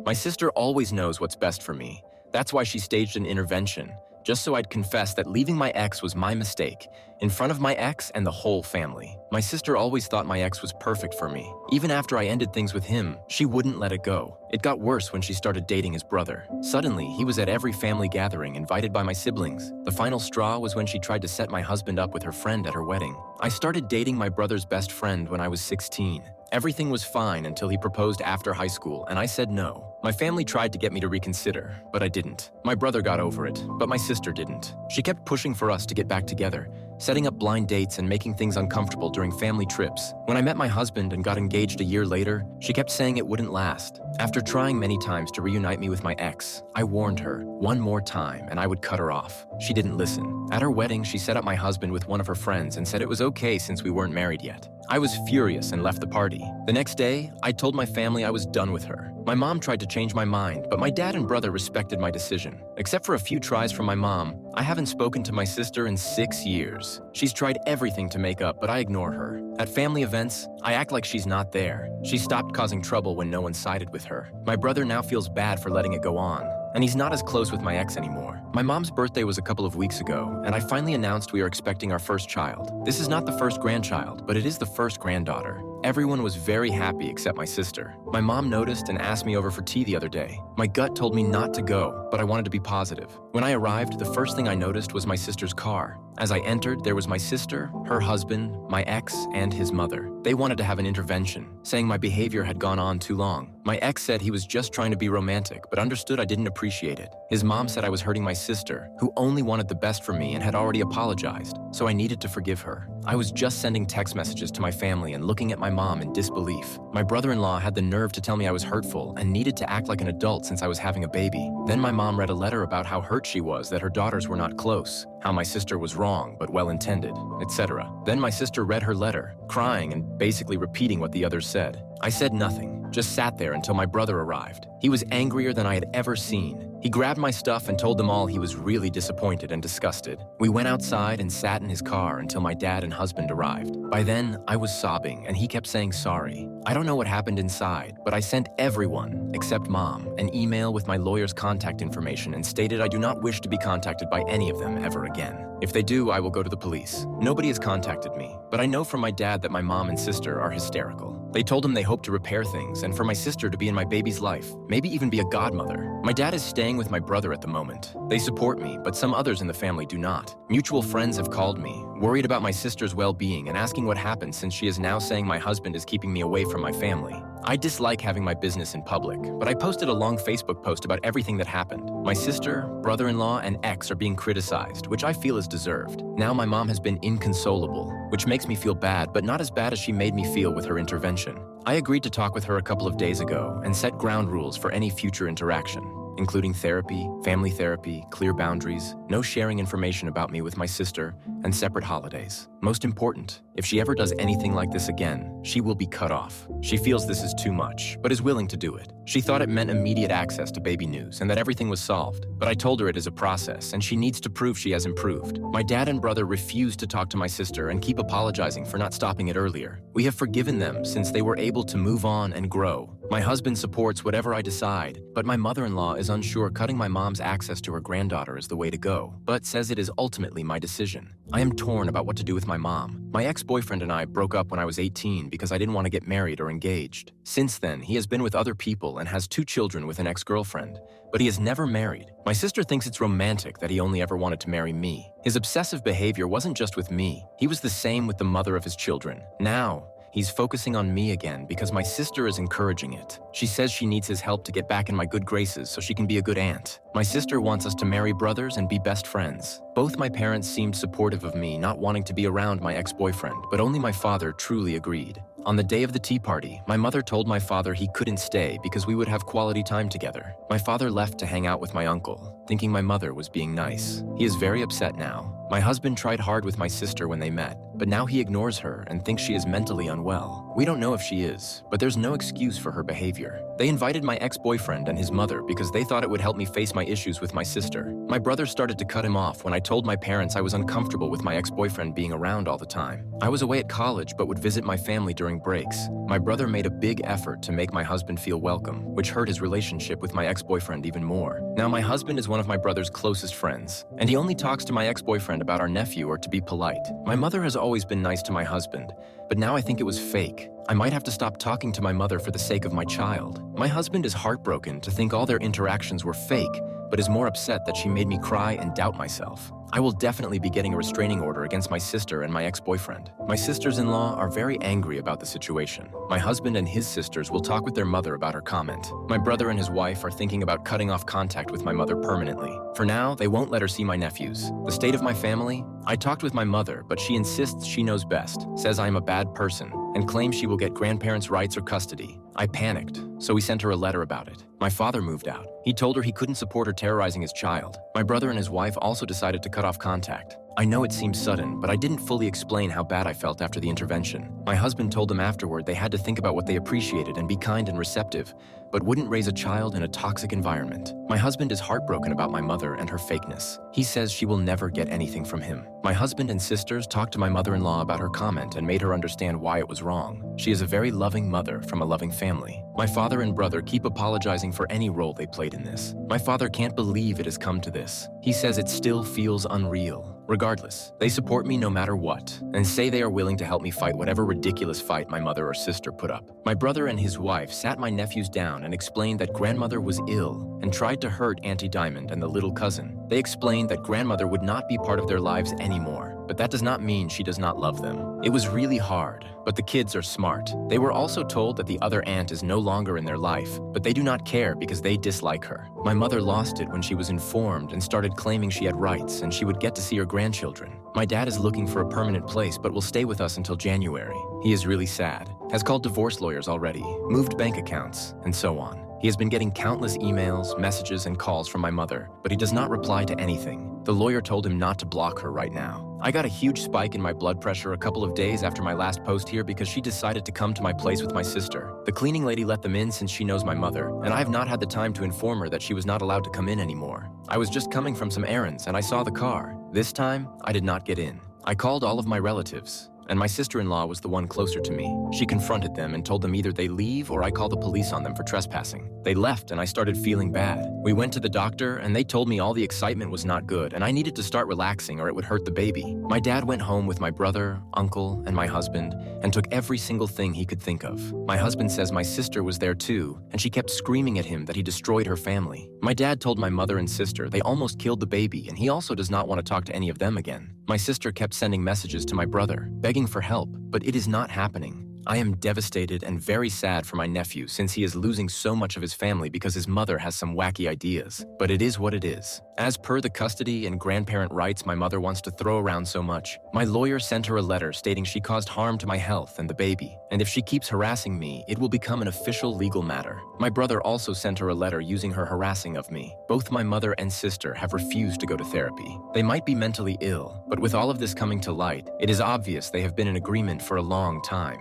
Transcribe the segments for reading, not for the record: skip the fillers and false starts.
My sister always knows what's best for me. That's why she staged an intervention, just so I'd confess that leaving my ex was my mistake, in front of my ex and the whole family. My sister always thought my ex was perfect for me. Even after I ended things with him, she wouldn't let it go. It got worse when she started dating his brother. Suddenly, he was at every family gathering, invited by my siblings. The final straw was when she tried to set my husband up with her friend at her wedding. I started dating my brother's best friend when I was 16. Everything was fine until he proposed after high school, and I said no. My family tried to get me to reconsider, but I didn't. My brother got over it, but my sister didn't. She kept pushing for us to get back together, setting up blind dates and making things uncomfortable during family trips. When I met my husband and got engaged a year later, she kept saying it wouldn't last. After trying many times to reunite me with my ex, I warned her one more time and I would cut her off. She didn't listen. At her wedding, she set up my husband with one of her friends and said it was okay since we weren't married yet. I was furious and left the party. The next day, I told my family I was done with her. My mom tried to change my mind, but my dad and brother respected my decision. Except for a few tries from my mom, I haven't spoken to my sister in 6 years. She's tried everything to make up, but I ignore her. At family events, I act like she's not there. She stopped causing trouble when no one sided with her. My brother now feels bad for letting it go on, and he's not as close with my ex anymore. My mom's birthday was a couple of weeks ago, and I finally announced we are expecting our first child. This is not the first grandchild, but it is the first granddaughter. Everyone was very happy except my sister. My mom noticed and asked me over for tea the other day. My gut told me not to go, but I wanted to be positive. When I arrived, the first thing I noticed was my sister's car. As I entered, there was my sister, her husband, my ex, and his mother. They wanted to have an intervention, saying my behavior had gone on too long. My ex said he was just trying to be romantic, but understood I didn't appreciate it. His mom said I was hurting my sister, who only wanted the best for me and had already apologized, so I needed to forgive her. I was just sending text messages to my family and looking at my mom in disbelief. My brother-in-law had the nerve to tell me I was hurtful and needed to act like an adult since I was having a baby. Then my mom read a letter about how hurt she was that her daughters were not close, how my sister was wrong but well-intended, etc. Then my sister read her letter, crying and basically repeating what the others said. I said nothing, just sat there until my brother arrived. He was angrier than I had ever seen. He grabbed my stuff and told them all he was really disappointed and disgusted. We went outside and sat in his car until my dad and husband arrived. By then, I was sobbing and he kept saying sorry. I don't know what happened inside, but I sent everyone, except Mom, an email with my lawyer's contact information and stated I do not wish to be contacted by any of them ever again. If they do, I will go to the police. Nobody has contacted me, but I know from my dad that my mom and sister are hysterical. They told him they hope to repair things and for my sister to be in my baby's life, maybe even be a godmother. My dad is staying with my brother at the moment. They support me, but some others in the family do not. Mutual friends have called me, worried about my sister's well-being and asking what happened since she is now saying my husband is keeping me away from my family. I dislike having my business in public, but I posted a long Facebook post about everything that happened. My sister, brother-in-law, and ex are being criticized, which I feel is deserved. Now my mom has been inconsolable, which makes me feel bad, but not as bad as she made me feel with her intervention. I agreed to talk with her a couple of days ago and set ground rules for any future interaction, including therapy, family therapy, clear boundaries, no sharing information about me with my sister, and separate holidays. Most important, if she ever does anything like this again, she will be cut off. She feels this is too much, but is willing to do it. She thought it meant immediate access to baby news and that everything was solved, but I told her it is a process and she needs to prove she has improved. My dad and brother refused to talk to my sister and keep apologizing for not stopping it earlier. We have forgiven them since they were able to move on and grow. My husband supports whatever I decide, but my mother-in-law is unsure cutting my mom's access to her granddaughter is the way to go, but says it is ultimately my decision. I am torn about what to do with my mom. My ex-boyfriend and I broke up when I was 18 because I didn't want to get married or engaged. Since then, he has been with other people and has 2 children with an ex-girlfriend, but he is never married. My sister thinks it's romantic that he only ever wanted to marry me. His obsessive behavior wasn't just with me. He was the same with the mother of his children. Now, he's focusing on me again because my sister is encouraging it. She says she needs his help to get back in my good graces so she can be a good aunt. My sister wants us to marry brothers and be best friends. Both my parents seemed supportive of me not wanting to be around my ex-boyfriend, but only my father truly agreed. On the day of the tea party, my mother told my father he couldn't stay because we would have quality time together. My father left to hang out with my uncle, thinking my mother was being nice. He is very upset now. My husband tried hard with my sister when they met, but now he ignores her and thinks she is mentally unwell. We don't know if she is, but there's no excuse for her behavior. They invited my ex-boyfriend and his mother because they thought it would help me face my issues with my sister. My brother started to cut him off when I told my parents I was uncomfortable with my ex-boyfriend being around all the time. I was away at college but would visit my family during breaks. My brother made a big effort to make my husband feel welcome, which hurt his relationship with my ex-boyfriend even more. Now my husband is one of my brother's closest friends, and he only talks to my ex-boyfriend about our nephew or to be polite. My mother has always been nice to my husband, but now I think it was fake. I might have to stop talking to my mother for the sake of my child. My husband is heartbroken to think all their interactions were fake, but is more upset that she made me cry and doubt myself. I will definitely be getting a restraining order against my sister and my ex-boyfriend. My sisters-in-law are very angry about the situation. My husband and his sisters will talk with their mother about her comment. My brother and his wife are thinking about cutting off contact with my mother permanently. For now, they won't let her see my nephews. The state of my family? I talked with my mother, but she insists she knows best, says I am a bad person, and claims she will get grandparents' rights or custody. I panicked, so we sent her a letter about it. My father moved out. He told her he couldn't support her terrorizing his child. My brother and his wife also decided to cut off contact. I know it seems sudden, but I didn't fully explain how bad I felt after the intervention. My husband told them afterward they had to think about what they appreciated and be kind and receptive, but wouldn't raise a child in a toxic environment. My husband is heartbroken about my mother and her fakeness. He says she will never get anything from him. My husband and sisters talked to my mother-in-law about her comment and made her understand why it was wrong. She is a very loving mother from a loving family. My father and brother keep apologizing for any role they played in this. My father can't believe it has come to this. He says it still feels unreal. Regardless, they support me no matter what, and say they are willing to help me fight whatever ridiculous fight my mother or sister put up. My brother and his wife sat my nephews down and explained that grandmother was ill and tried to hurt Auntie Diamond and the little cousin. They explained that grandmother would not be part of their lives anymore, but that does not mean she does not love them. It was really hard, but the kids are smart. They were also told that the other aunt is no longer in their life, but they do not care because they dislike her. My mother lost it when she was informed and started claiming she had rights and she would get to see her grandchildren. My dad is looking for a permanent place but will stay with us until January. He is really sad, has called divorce lawyers already, moved bank accounts, and so on. He has been getting countless emails, messages, and calls from my mother, but he does not reply to anything. The lawyer told him not to block her right now. I got a huge spike in my blood pressure a couple of days after my last post here because she decided to come to my place with my sister. The cleaning lady let them in since she knows my mother, and I have not had the time to inform her that she was not allowed to come in anymore. I was just coming from some errands and I saw the car. This time, I did not get in. I called all of my relatives, and my sister-in-law was the one closer to me. She confronted them and told them either they leave or I call the police on them for trespassing. They left and I started feeling bad. We went to the doctor and they told me all the excitement was not good and I needed to start relaxing or it would hurt the baby. My dad went home with my brother, uncle, and my husband and took every single thing he could think of. My husband says my sister was there too and she kept screaming at him that he destroyed her family. My dad told my mother and sister they almost killed the baby and he also does not want to talk to any of them again. My sister kept sending messages to my brother, begging for help, but it is not happening. I am devastated and very sad for my nephew since he is losing so much of his family because his mother has some wacky ideas. But it is what it is. As per the custody and grandparent rights my mother wants to throw around so much, my lawyer sent her a letter stating she caused harm to my health and the baby, and if she keeps harassing me, it will become an official legal matter. My brother also sent her a letter using her harassing of me. Both my mother and sister have refused to go to therapy. They might be mentally ill, but with all of this coming to light, it is obvious they have been in agreement for a long time.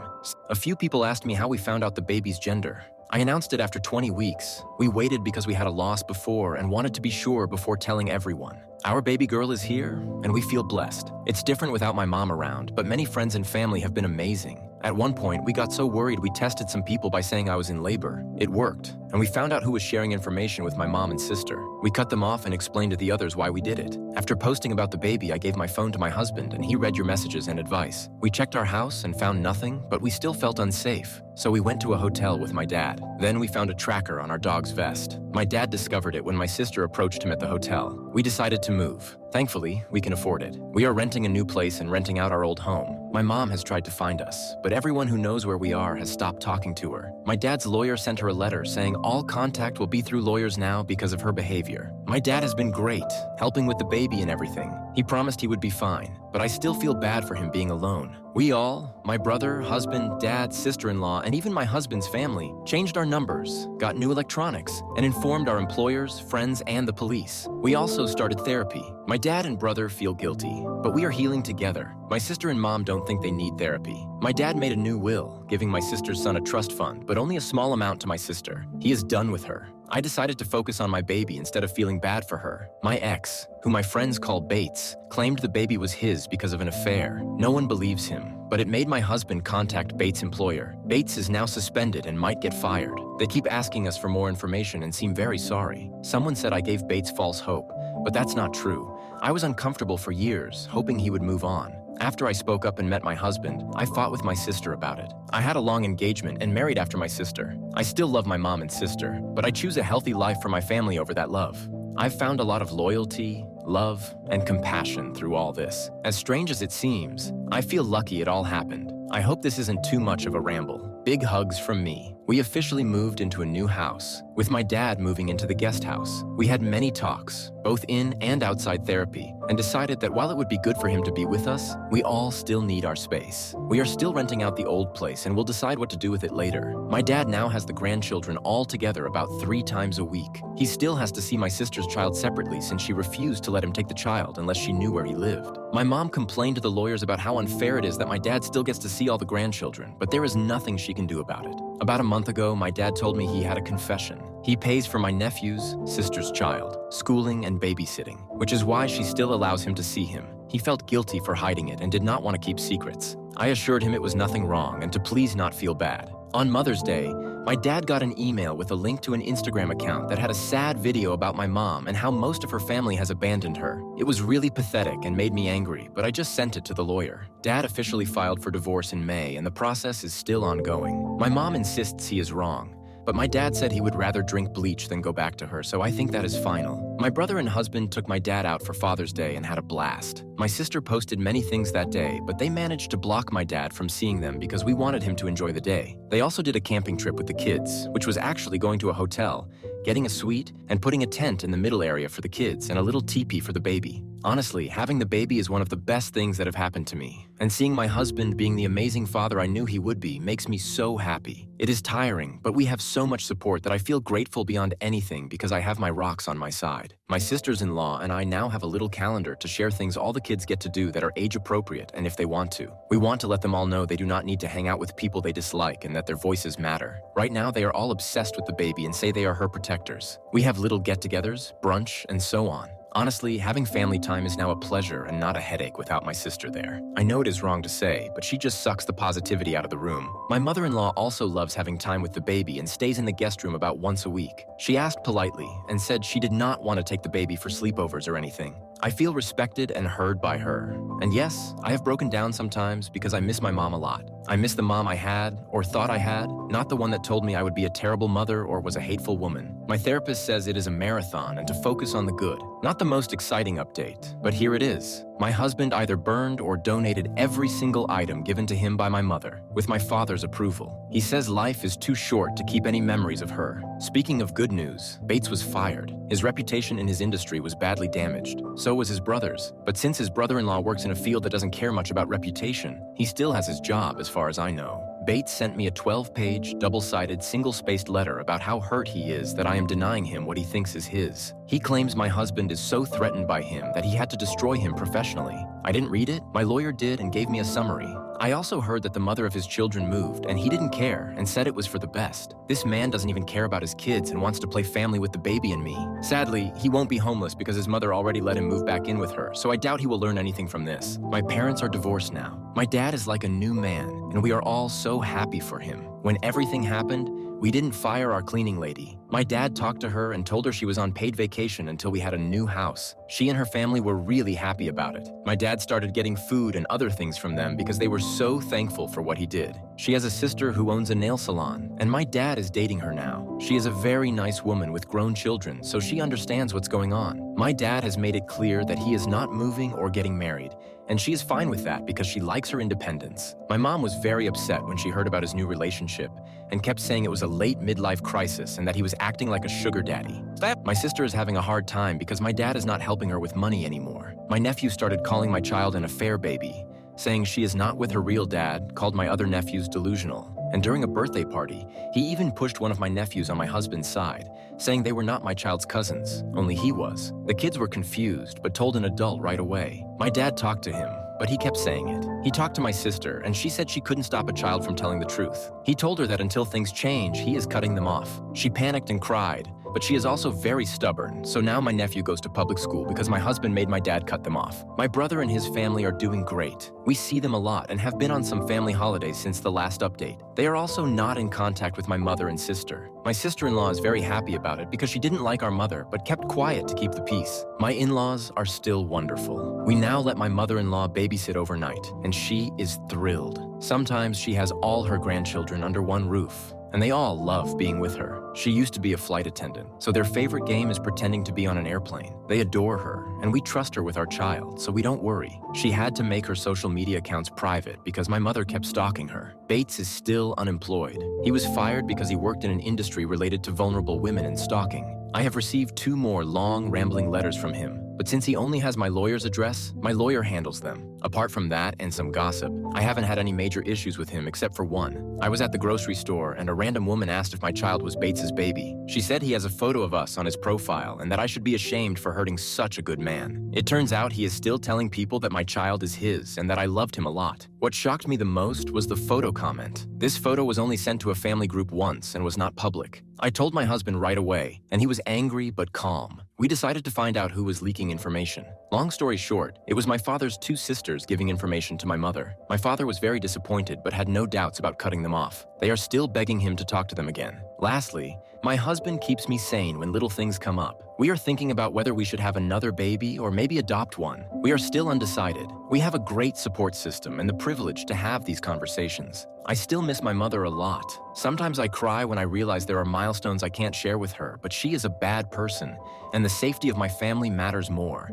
A few people asked me how we found out the baby's gender. I announced it after 20 weeks. We waited because we had a loss before and wanted to be sure before telling everyone. Our baby girl is here, and we feel blessed. It's different without my mom around, but many friends and family have been amazing. At one point, we got so worried we tested some people by saying I was in labor. It worked, and we found out who was sharing information with my mom and sister. We cut them off and explained to the others why we did it. After posting about the baby, I gave my phone to my husband, and he read your messages and advice. We checked our house and found nothing, but we still felt unsafe. So we went to a hotel with my dad. Then we found a tracker on our dog's vest. My dad discovered it when my sister approached him at the hotel. We decided to move. Thankfully, we can afford it. We are renting a new place and renting out our old home. My mom has tried to find us, but everyone who knows where we are has stopped talking to her. My dad's lawyer sent her a letter saying all contact will be through lawyers now because of her behavior. My dad has been great, helping with the baby and everything. He promised he would be fine, but I still feel bad for him being alone. We all, my brother, husband, dad, sister-in-law, and even my husband's family, changed our numbers, got new electronics, and informed our employers, friends, and the police. We also started therapy. My dad and brother feel guilty, but we are healing together. My sister and mom don't think they need therapy. My dad made a new will, giving my sister's son a trust fund, but only a small amount to my sister. He is done with her. I decided to focus on my baby instead of feeling bad for her. My ex, who my friends call Bates, claimed the baby was his because of an affair. No one believes him, but it made my husband contact Bates' employer. Bates is now suspended and might get fired. They keep asking us for more information and seem very sorry. Someone said I gave Bates false hope, but that's not true. I was uncomfortable for years, hoping he would move on. After I spoke up and met my husband, I fought with my sister about it. I had a long engagement and married after my sister. I still love my mom and sister, but I choose a healthy life for my family over that love. I've found a lot of loyalty, love, and compassion through all this. As strange as it seems, I feel lucky it all happened. I hope this isn't too much of a ramble. Big hugs from me. We officially moved into a new house, with my dad moving into the guest house. We had many talks, both in and outside therapy, and decided that while it would be good for him to be with us, we all still need our space. We are still renting out the old place and will decide what to do with it later. My dad now has the grandchildren all together about 3 times a week. He still has to see my sister's child separately since she refused to let him take the child unless she knew where he lived. My mom complained to the lawyers about how unfair it is that my dad still gets to see all the grandchildren, but there is nothing she can do about it. About a month ago, my dad told me he had a confession. He pays for my nephew's sister's child, schooling and babysitting, which is why she still allows him to see him. He felt guilty for hiding it and did not want to keep secrets. I assured him it was nothing wrong and to please not feel bad. On Mother's Day, my dad got an email with a link to an Instagram account that had a sad video about my mom and how most of her family has abandoned her. It was really pathetic and made me angry, but I just sent it to the lawyer. Dad officially filed for divorce in May, and the process is still ongoing. My mom insists he is wrong, but my dad said he would rather drink bleach than go back to her, so I think that is final. My brother and husband took my dad out for Father's Day and had a blast. My sister posted many things that day, but they managed to block my dad from seeing them because we wanted him to enjoy the day. They also did a camping trip with the kids, which was actually going to a hotel, getting a suite, and putting a tent in the middle area for the kids and a little teepee for the baby. Honestly, having the baby is one of the best things that have happened to me, and seeing my husband being the amazing father I knew he would be makes me so happy. It is tiring, but we have so much support that I feel grateful beyond anything because I have my rocks on my side. My sisters-in-law and I now have a little calendar to share things all the kids get to do that are age-appropriate and if they want to. We want to let them all know they do not need to hang out with people they dislike and that their voices matter. Right now, they are all obsessed with the baby and say they are her protectors. We have little get-togethers, brunch, and so on. Honestly, having family time is now a pleasure and not a headache without my sister there. I know it is wrong to say, but she just sucks the positivity out of the room. My mother-in-law also loves having time with the baby and stays in the guest room about once a week. She asked politely and said she did not want to take the baby for sleepovers or anything. I feel respected and heard by her. And yes, I have broken down sometimes because I miss my mom a lot. I miss the mom I had, or thought I had, not the one that told me I would be a terrible mother or was a hateful woman. My therapist says it is a marathon and to focus on the good. Not the most exciting update, but here it is. My husband either burned or donated every single item given to him by my mother, with my father's approval. He says life is too short to keep any memories of her. Speaking of good news, Bates was fired. His reputation in his industry was badly damaged. So was his brother's. But since his brother-in-law works in a field that doesn't care much about reputation, he still has his job as far as I know. Bates sent me a 12-page, double-sided, single-spaced letter about how hurt he is that I am denying him what he thinks is his. He claims my husband is so threatened by him that he had to destroy him professionally. I didn't read it. My lawyer did and gave me a summary. I also heard that the mother of his children moved, and he didn't care and said it was for the best. This man doesn't even care about his kids and wants to play family with the baby and me. Sadly, he won't be homeless because his mother already let him move back in with her, so I doubt he will learn anything from this. My parents are divorced now. My dad is like a new man, and we are all so happy for him. When everything happened, we didn't fire our cleaning lady. My dad talked to her and told her she was on paid vacation until we had a new house. She and her family were really happy about it. My dad started getting food and other things from them because they were so thankful for what he did. She has a sister who owns a nail salon, and my dad is dating her now. She is a very nice woman with grown children, so she understands what's going on. My dad has made it clear that he is not moving or getting married, and she is fine with that because she likes her independence. My mom was very upset when she heard about his new relationship and kept saying it was a late midlife crisis and that he was acting like a sugar daddy. My sister is having a hard time because my dad is not helping her with money anymore. My nephew started calling my child an affair baby, saying she is not with her real dad, called my other nephews delusional. And during a birthday party, he even pushed one of my nephews on my husband's side, saying they were not my child's cousins, only he was. The kids were confused, but told an adult right away. My dad talked to him, but he kept saying it. He talked to my sister, and she said she couldn't stop a child from telling the truth. He told her that until things change, he is cutting them off. She panicked and cried, but she is also very stubborn, so now my nephew goes to public school because my husband made my dad cut them off. My brother and his family are doing great. We see them a lot and have been on some family holidays since the last update. They are also not in contact with my mother and sister. My sister-in-law is very happy about it because she didn't like our mother but kept quiet to keep the peace. My in-laws are still wonderful. We now let my mother-in-law babysit overnight, and she is thrilled. Sometimes she has all her grandchildren under one roof, and they all love being with her. She used to be a flight attendant, so their favorite game is pretending to be on an airplane. They adore her, and we trust her with our child, so we don't worry. She had to make her social media accounts private because my mother kept stalking her. Bates is still unemployed. He was fired because he worked in an industry related to vulnerable women and stalking. I have received 2 more long, rambling letters from him, but since he only has my lawyer's address, my lawyer handles them. Apart from that and some gossip, I haven't had any major issues with him except for one. I was at the grocery store and a random woman asked if my child was Bates's baby. She said he has a photo of us on his profile and that I should be ashamed for hurting such a good man. It turns out he is still telling people that my child is his and that I loved him a lot. What shocked me the most was the photo comment. This photo was only sent to a family group once and was not public. I told my husband right away, and he was angry but calm. We decided to find out who was leaking information. Long story short, it was my father's 2 sisters giving information to my mother. My father was very disappointed but had no doubts about cutting them off. They are still begging him to talk to them again. Lastly, my husband keeps me sane when little things come up. We are thinking about whether we should have another baby or maybe adopt one. We are still undecided. We have a great support system and the privilege to have these conversations. I still miss my mother a lot. Sometimes I cry when I realize there are milestones I can't share with her, but she is a bad person, and the safety of my family matters more.